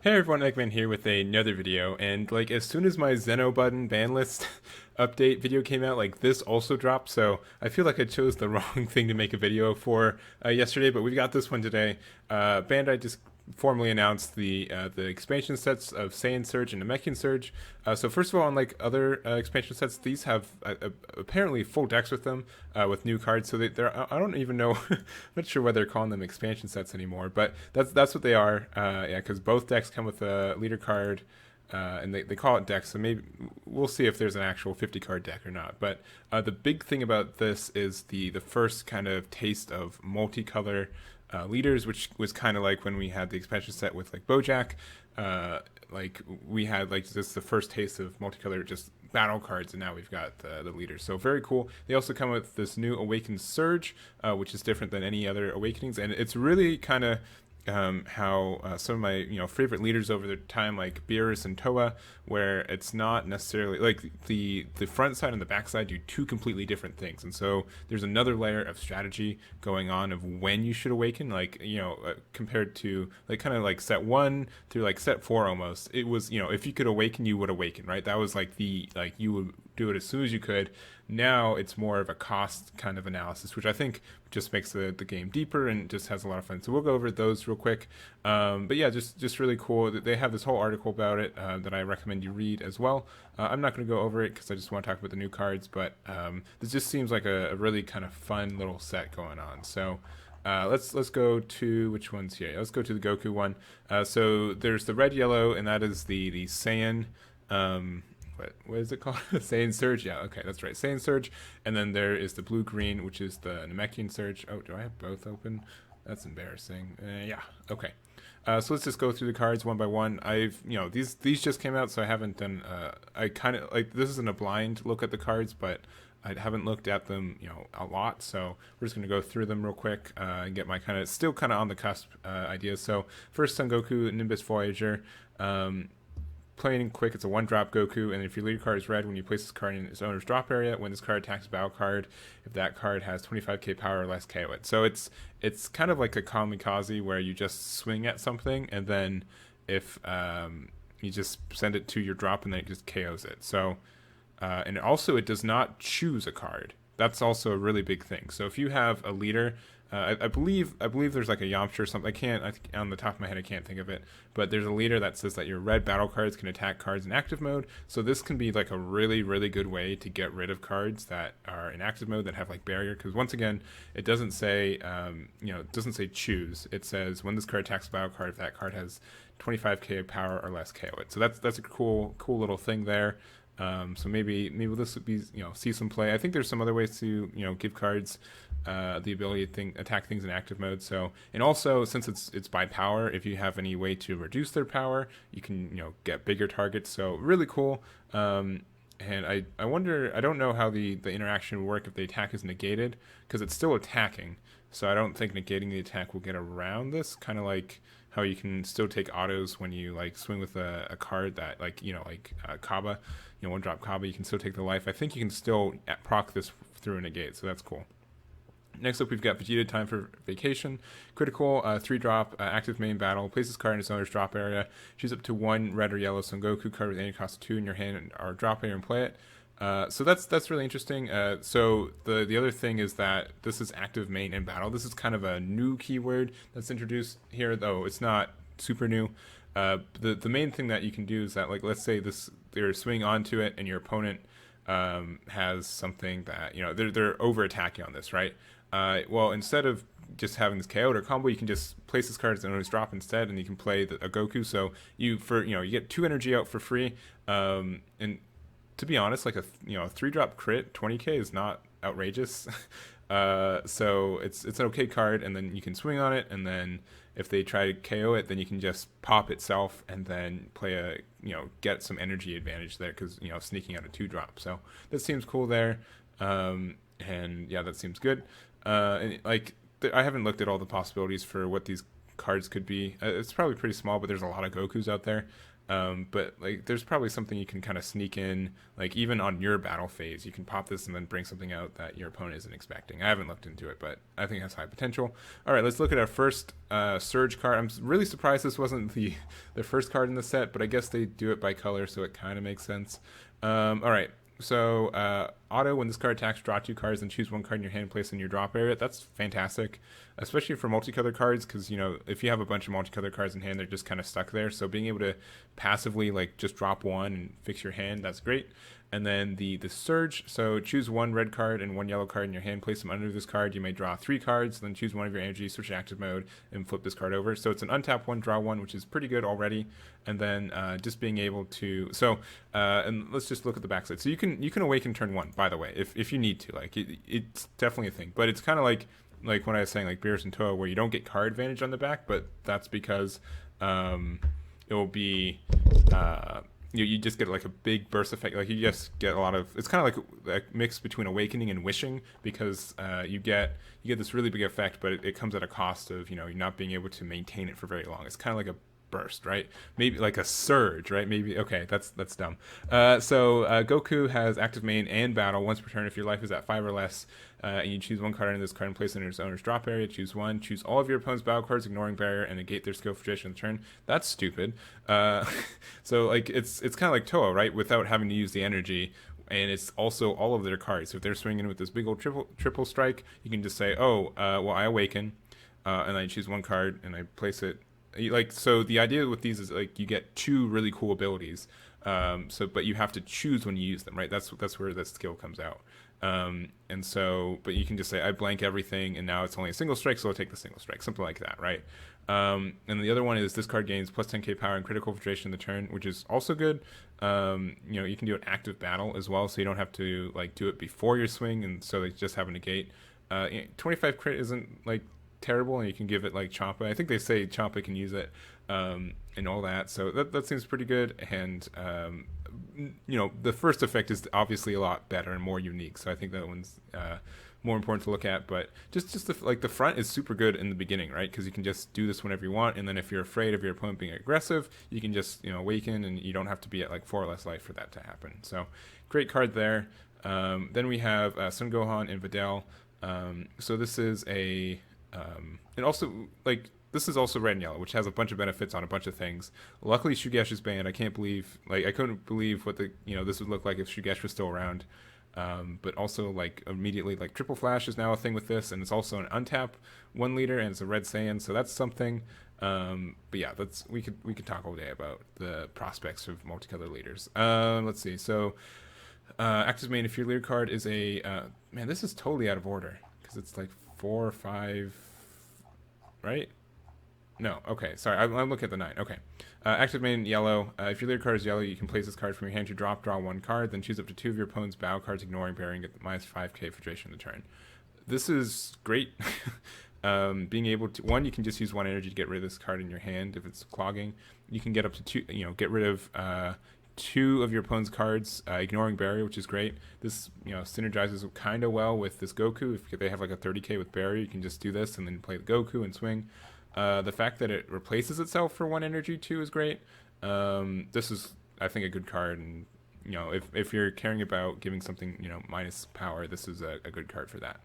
Hey everyone, Egman here with another video, and like as soon as my Zeno button ban list update video came out, like this also dropped, so I feel like I chose the wrong thing to make a video for yesterday, but we've got this one today. Bandai just formally announced the expansion sets of Saiyan Surge and Namekian Surge. So first of all, unlike other expansion sets, these have apparently full decks with them, with new cards. So they're I don't even know, I'm not sure whether they're calling them expansion sets anymore, but that's what they are. Yeah, because both decks come with a leader card. And they call it decks, so maybe we'll see if there's an actual 50 card deck or not. But the big thing about this is the first kind of taste of multicolor leaders, which was kind of like when we had the expansion set with like Bojack. Like we had like this the first taste of multicolor just battle cards, and now we've got the leaders. So very cool. They also come with this new Awakened Surge, which is different than any other Awakenings, and it's really kind of how some of my favorite leaders over the time, like Beerus and Toa, where it's not necessarily like the front side and the back side do two completely different things, and so there's another layer of strategy going on of when you should awaken, like compared to like kind of like set one through like set four almost. It was if you could awaken, you would awaken, right? That was like you would do it as soon as you could. Now it's more of a cost kind of analysis, which I think just makes the game deeper and just has a lot of fun. So we'll go over those real quick. But yeah, just really cool. They have this whole article about it that I recommend you read as well. I'm not going to go over it because I just want to talk about the new cards, but this just seems like a really kind of fun little set going on. So let's go to which one's here. Let's go to the Goku one. So there's the red yellow, and that is the Saiyan. What is it called? Saiyan Surge. Yeah, okay, that's right. Saiyan Surge. And then there is the blue green, which is the Namekian Surge. Oh, do I have both open? That's embarrassing. Yeah. Okay. So let's just go through the cards one by one. I've these just came out, so I haven't done. I kind of like this isn't a blind look at the cards, but I haven't looked at them a lot. So we're just gonna go through them real quick and get my still kind of on the cusp ideas. So first, Son Goku, Nimbus Voyager. Plain and quick, it's a one-drop Goku, and if your leader card is red, when you place this card in its owner's drop area, when this card attacks a battle card, if that card has 25k power or less, KO it. So it's kind of like a kamikaze where you just swing at something, and then if you just send it to your drop, and then it just KOs it. So and also it does not choose a card. That's also a really big thing. So if you have a leader, I believe there's like a Yamcha or something. On the top of my head, I can't think of it. But there's a leader that says that your red battle cards can attack cards in active mode. So this can be like a really, really good way to get rid of cards that are in active mode that have like barrier. Because once again, it doesn't say, it doesn't say choose. It says when this card attacks a battle card, if that card has 25k power or less, KO it. So that's a cool little thing there. So maybe this would be see some play. I think there's some other ways to give cards the ability to attack things in active mode. So, and also since it's by power, if you have any way to reduce their power, you can get bigger targets. So really cool. And I wonder, I don't know how the interaction would work if the attack is negated, because it's still attacking. So I don't think negating the attack will get around this. Kind of like how you can still take autos when you like swing with a card that like Kaba, one drop Kaba, you can still take the life. I think you can still proc this through a negate, so that's cool. Next up, we've got Vegeta Time for Vacation. Critical, 3-drop, active main battle. Place this card in its owner's drop area. Choose up to one red or yellow Son Goku card with any cost of 2 in your hand or drop area and play it. So that's really interesting. So the other thing is that this is active main and battle. This is kind of a new keyword that's introduced here, though it's not super new. The main thing that you can do is that, like, let's say they're swinging onto it and your opponent has something that they're over attacking on this, right? Well, instead of just having this KO or combo, you can just place this card as an owner's drop instead, and you can play a Goku. So you get 2 energy out for free, and to be honest, like a 3-drop crit 20k is not outrageous. So it's an okay card, and then you can swing on it, and then if they try to KO it, then you can just pop itself and then play get some energy advantage there, because sneaking out a 2-drop. So that seems cool there, and yeah, that seems good. And like I haven't looked at all the possibilities for what these cards could be. It's probably pretty small, but there's a lot of Gokus out there. But like, there's probably something you can kind of sneak in, like even on your battle phase, you can pop this and then bring something out that your opponent isn't expecting. I haven't looked into it, but I think it has high potential. All right, let's look at our first Surge card. I'm really surprised this wasn't the first card in the set, but I guess they do it by color, so it kind of makes sense. All right. So, auto, when this card attacks, draw 2 cards and choose 1 card in your hand and place in your drop area. That's fantastic, especially for multicolor cards, because, you know, if you have a bunch of multicolor cards in hand, they're just kind of stuck there. So being able to passively, like, just drop 1 and fix your hand, that's great. And then the Surge, so choose 1 red card and 1 yellow card in your hand, place them under this card. You may draw 3 cards, then choose 1 of your energy, switch to active mode, and flip this card over. So it's an untap 1, draw 1, which is pretty good already. And then just being able to, so and let's just look at the backside. So you can awaken turn 1, by the way, if you need to. Like it's definitely a thing, but it's kind of like when I was saying like Beerus and Toa, where you don't get card advantage on the back, but that's because it will be. You just get like a big burst effect. Like you just get a lot of. It's kind of like a mix between awakening and wishing, because you get this really big effect, but it comes at a cost of, you know, you're not being able to maintain it for very long. It's kind of like a burst, right? Maybe like a surge, right? Maybe. Okay, that's dumb. So Goku has active main and battle once per turn. If your life is at 5 or less, and you choose 1 card in this card and place it in its owner's drop area, choose 1. Choose all of your opponent's battle cards, ignoring barrier, and negate their skill for duration of the turn. That's stupid. So like it's kind of like Toa, right? Without having to use the energy. And it's also all of their cards. So if they're swinging with this big old triple strike, you can just say, oh, well, I awaken, and I choose 1 card and I place it. Like, so the idea with these is like you get 2 really cool abilities. But you have to choose when you use them, right? That's where that skill comes out. And so, but you can just say, I blank everything, and now it's only a single strike, so I'll take the single strike, something like that, right? And the other one is this card gains plus 10k power and critical for duration of the turn, which is also good. You know, you can do an active battle as well, so you don't have to like do it before your swing, and so they just have a negate. 25 crit isn't like terrible, and you can give it like Champa. I think they say Champa can use it, and all that, so that seems pretty good. And you know, the first effect is obviously a lot better and more unique, so I think that one's more important to look at. But just the front is super good in the beginning, right? Because you can just do this whenever you want, and then if you're afraid of your opponent being aggressive, you can just, you know, awaken, and you don't have to be at like 4 or less life for that to happen. So great card there. Then we have Son Gohan and Videl. So this is a and also like this is also red and yellow, which has a bunch of benefits on a bunch of things. Luckily, Shugesh is banned. I can't believe, like, I couldn't believe what this would look like if Shugesh was still around. But also, like, immediately, like, Triple Flash is now a thing with this, and it's also an untap 1 leader, and it's a red Saiyan, so that's something. But yeah, we could talk all day about the prospects of multicolor leaders. Let's see. So, active main, if your leader card is a man, this is totally out of order because it's like 4 or 5, right? No, okay, sorry, I'm looking at the 9. Okay. Active main, yellow. If your leader card is yellow, you can place this card from your hand to draw 1 card, then choose up to 2 of your opponent's battle cards, ignoring barrier, and get the minus 5k for duration of the turn. This is great. Being able to, 1, you can just use 1 energy to get rid of this card in your hand if it's clogging. You can get up to 2, you know, get rid of 2 of your opponent's cards, ignoring barrier, which is great. This, you know, synergizes kind of well with this Goku. If they have like a 30k with barrier, you can just do this and then play the Goku and swing. The fact that it replaces itself for 1 energy too is great. This is, I think, a good card, and you know, if you're caring about giving something, you know, minus power, this is a good card for that.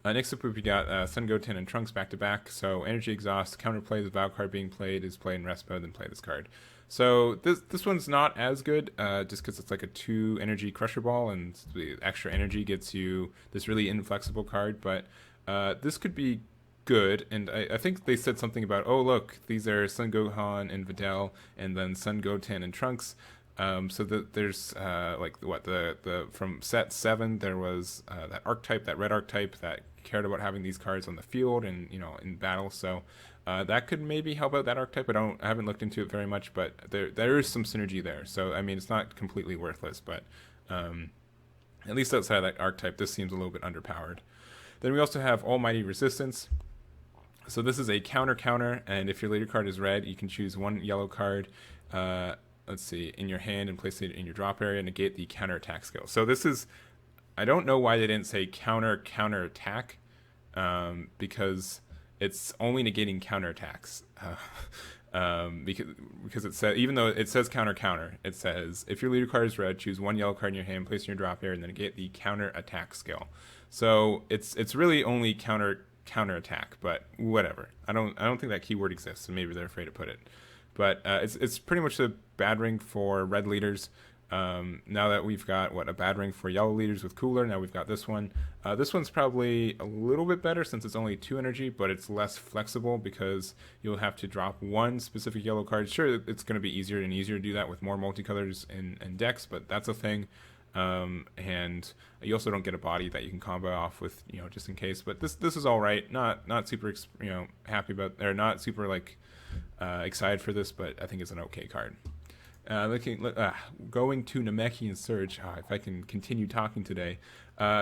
Next up, we got Son Goten and Trunks back to back. So energy exhaust, counterplay the vow card being played is play in rest mode, then play this card. So this one's not as good, just because it's like a 2 energy crusher ball, and the extra energy gets you this really inflexible card. But this could be good, and I think they said something about, oh look, these are Son Gohan and Videl, and then Son Goten and Trunks. So that there's like what the from set 7 there was that archetype, that red archetype that cared about having these cards on the field and, you know, in battle. So that could maybe help out that archetype. I haven't looked into it very much, but there is some synergy there. So I mean, it's not completely worthless, but at least outside of that archetype, this seems a little bit underpowered. Then we also have Almighty Resistance. So this is a counter, and if your leader card is red, you can choose 1 yellow card, let's see, in your hand and place it in your drop area, negate the counter attack skill. So this is, I don't know why they didn't say counter attack, because it's only negating counterattacks. Because it says, even though it says counter, it says if your leader card is red, choose one yellow card in your hand, place it in your drop area, and then negate the counter attack skill. So it's really only counter attack, but whatever. I don't think that keyword exists, and maybe they're afraid to put it. But it's pretty much a bad ring for red leaders. Now that we've got a bad ring for yellow leaders with Cooler, now we've got this one. This one's probably a little bit better since it's only 2 energy, but it's less flexible because you'll have to drop one specific yellow card. Sure, it's going to be easier and easier to do that with more multicolors and decks, but that's a thing. And you also don't get a body that you can combo off with, just in case. But this is all right. Not super, happy about, or not super excited for this, but I think it's an okay card. Going to Namekian Surge. If I can continue talking today.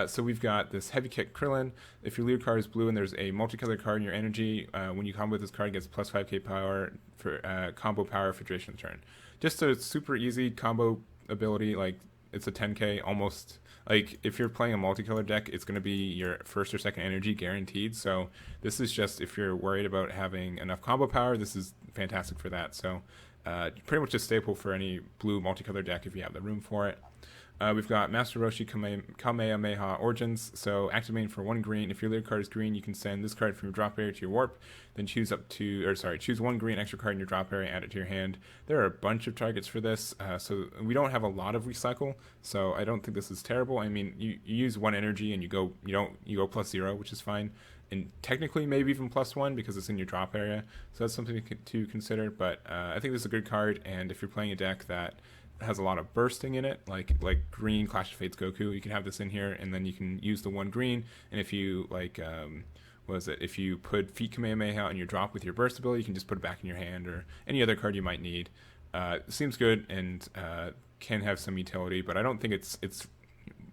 So we've got this Heavy Kick Krillin. If your leader card is blue and there's a multicolor card in your energy, when you combo this card, it gets plus 5k power for combo power for duration of the turn. Just a super easy combo ability. Like, it's a 10k almost. Like, if you're playing a multicolor deck, it's going to be your first or second energy guaranteed. So this is just, if you're worried about having enough combo power, this is fantastic for that. So pretty much a staple for any blue multicolor deck if you have the room for it. We've got Master Roshi Kamehameha Origins. So activate for 1 green. If your leader card is green, you can send this card from your drop area to your warp. Then choose 1 green extra card in your drop area, add it to your hand. There are a bunch of targets for this, so we don't have a lot of recycle. So I don't think this is terrible. I mean, you use 1 energy and you go +0, which is fine. And technically maybe even +1 because it's in your drop area. So that's something to consider. But I think this is a good card. And if you're playing a deck that has a lot of bursting in it, like green Clash of Fates Goku, you can have this in here, and then you can use the 1 green. And if you if you put Feet Kamehameha on your drop with your burst ability, you can just put it back in your hand, or any other card you might need. Seems good and can have some utility, but I don't think it's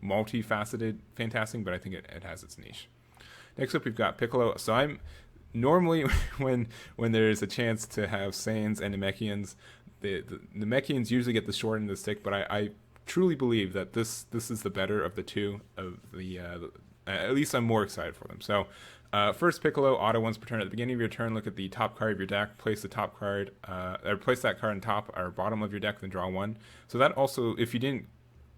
multifaceted fantastic, but I think it has its niche. Next up, we've got Piccolo. So I'm normally when there's a chance to have Saiyans and Namekians, the Namekians usually get the short end of the stick, but I truly believe that this is the better of the two. At least I'm more excited for them. So first, Piccolo, auto once per turn. At the beginning of your turn, look at the top card of your deck, place the top card, or place that card on top or bottom of your deck, then draw 1. So that also, if you didn't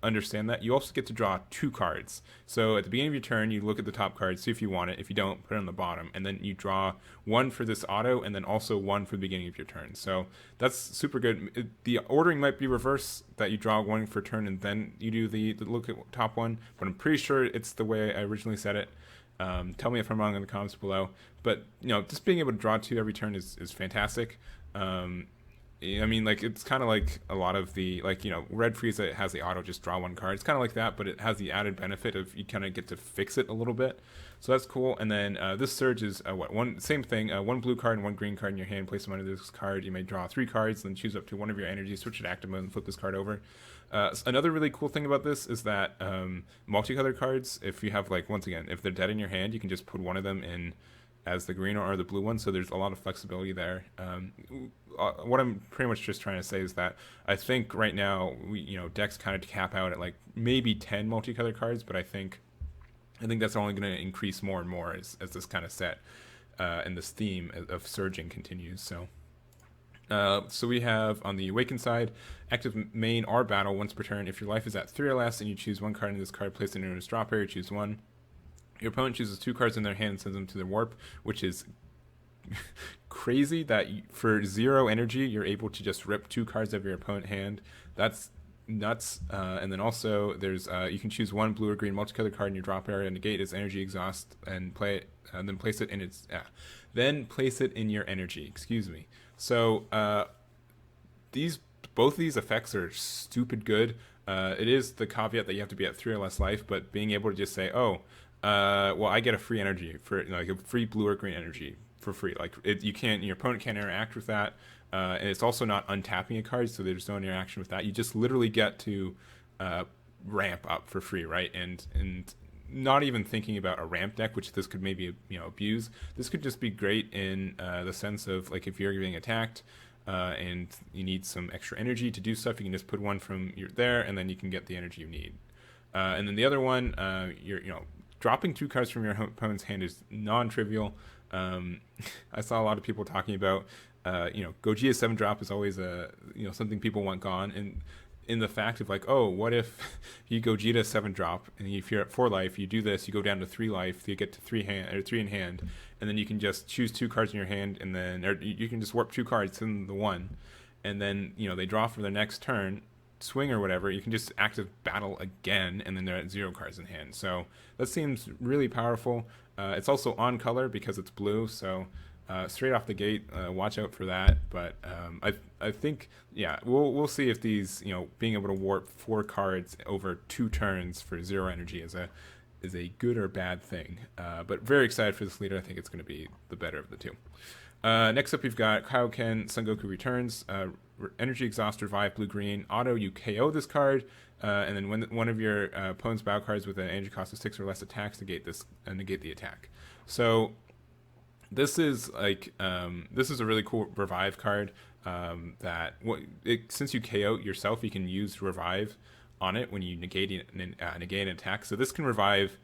understand that, you also get to draw 2 cards. So at the beginning of your turn, you look at the top card, see if you want it. If you don't, put it on the bottom, and then you draw 1 for this auto, and then also 1 for the beginning of your turn. So that's super good. The ordering might be reverse, that you draw 1 for turn and then you do the look at top 1, but I'm pretty sure it's the way I originally said it. Tell me if I'm wrong in the comments below. But just being able to draw 2 every turn is fantastic. I mean, it's kind of like a lot of the, Red Frieza has the auto just draw 1 card. It's kind of like that, but it has the added benefit of you kind of get to fix it a little bit. So that's cool. And then this Surge is same thing, 1 blue card and 1 green card in your hand. Place them under this card. You may draw 3 cards, then choose up to 1 of your energies, switch it to active mode, and flip this card over. Another really cool thing about this is that multicolored cards, if you have, once again, if they're dead in your hand, you can just put one of them in as the green or the blue one, so there's a lot of flexibility there. What I'm pretty much just trying to say is that I think right now decks kind of cap out at maybe 10 multicolored cards, but I think that's only going to increase more and more as this kind of set and this theme of surging continues. So we have on the Awaken side, active main or battle once per turn. If your life is at 3 or less and you choose 1 card in this card, place it in its drop area, choose 1. Your opponent chooses 2 cards in their hand and sends them to their warp, which is crazy that for 0 energy, you're able to just rip 2 cards out of your opponent's hand. That's nuts. And then also, there's you can choose 1 blue or green multicolored card in your drop area, negate its energy exhaust, and play it. Then place it in your energy. Excuse me. So both of these effects are stupid good. It is the caveat that you have to be at 3 or less life, but being able to just say, I get a free energy for a free blue or green energy for free. Your opponent can't interact with that, and it's also not untapping a card, so there's no interaction with that. You just literally get to ramp up for free, right? And not even thinking about a ramp deck, which this could maybe abuse. This could just be great in the sense of if you're getting attacked and you need some extra energy to do stuff, you can just put 1 from there, and then you can get the energy you need. And then the other one, dropping 2 cards from your opponent's hand is non-trivial. I saw a lot of people talking about, Gogeta 7 drop is always something people want gone, and in the fact of like, oh, what if you Gogeta 7 drop, and if you're at 4 life, you do this, you go down to 3 life, you get to 3 in hand, and then you can just choose 2 cards in your hand, and then or you can just warp 2 cards in the one, and then they draw for their next turn, swing or whatever, you can just active battle again, and then they're at 0 cards in hand. So that seems really powerful. It's also on color because it's blue, so straight off the gate, watch out for that. But I think, yeah, we'll see if these, being able to warp 4 cards over 2 turns for 0 energy is a good or bad thing. But very excited for this leader. I think it's going to be the better of the two. Next up, we've got Kaioken Son Goku Returns. Energy Exhaust, Revive, Blue Green. Auto, you KO this card, and then when one of your opponent's battle cards with an energy cost of 6 or less attacks, negate the attack. So this is this is a really cool revive card. Since you KO yourself, you can use revive on it when you negate an attack. So this can revive.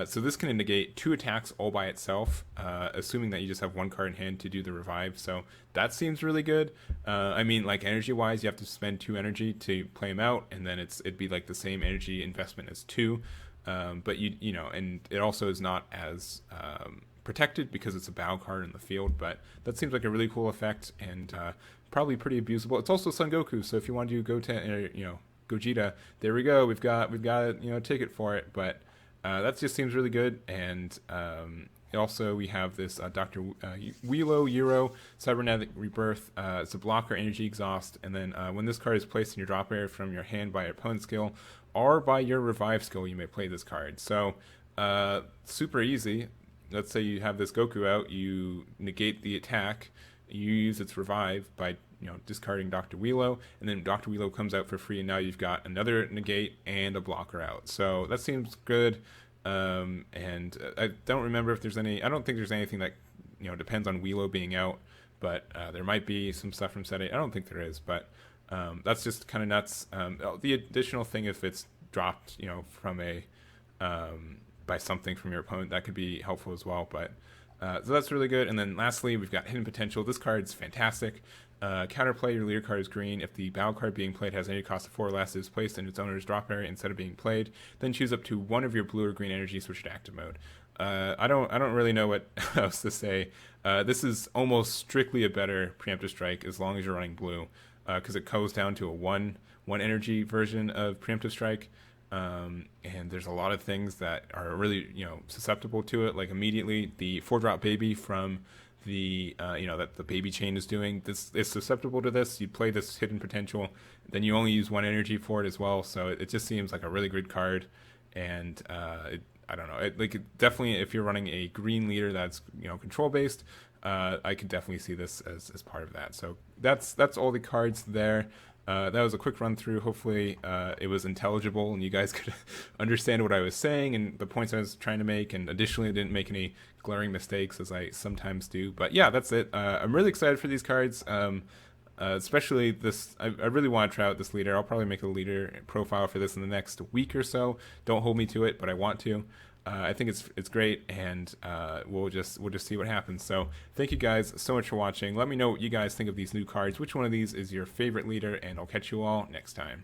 So this can negate 2 attacks all by itself, assuming that you just have 1 card in hand to do the revive. So that seems really good. I mean, like energy-wise, you have to spend 2 energy to play him out, and then it'd be like the same energy investment as 2. But and it also is not as protected because it's a battle card in the field. But that seems like a really cool effect, and probably pretty abusable. It's also Son Goku, so if you want to do Gogeta, there we go. We've got a ticket for it, but. That just seems really good, and also we have this Dr. Wheelo Euro Cybernetic Rebirth. It's a blocker, energy exhaust, and then when this card is placed in your drop area from your hand by your opponent's skill or by your revive skill, you may play this card. So super easy. Let's say you have this Goku out, you negate the attack, you use its revive by discarding Dr. Wheelo, and then Dr. Wheelo comes out for free, and now you've got another negate and a blocker out. So that seems good. And I don't remember if there's any. I don't think there's anything that depends on Wheelo being out, but there might be some stuff from set 8. I don't think there is, but that's just kind of nuts. The additional thing, if it's dropped, from by something from your opponent, that could be helpful as well. But so that's really good. And then lastly, we've got Hidden Potential. This card's fantastic. Counterplay, your leader card is green. If the battle card being played has any cost of 4 or less, is placed in its owner's drop area instead of being played, then choose up to one of your blue or green energy, switch to active mode. I don't really know what else to say. This is almost strictly a better Preemptive Strike as long as you're running blue, because it goes down to a one energy version of Preemptive Strike. And there's a lot of things that are really susceptible to it. Like immediately the 4-drop baby from the that the baby chain is doing, this is susceptible to this. You play this Hidden Potential, then you only use 1 energy for it as well. So it just seems like a really good card, and I don't know, definitely if you're running a green leader that's control based, I could definitely see this as part of that. So that's all the cards there. That was a quick run through. Hopefully it was intelligible and you guys could understand what I was saying and the points I was trying to make, and additionally I didn't make any glaring mistakes as I sometimes do. But yeah, that's it. I'm really excited for these cards, especially this. I really want to try out this leader. I'll probably make a leader profile for this in the next week or so. Don't hold me to it, but I want to. I think it's great, and we'll just see what happens. So thank you guys so much for watching. Let me know what you guys think of these new cards. Which one of these is your favorite leader, and I'll catch you all next time.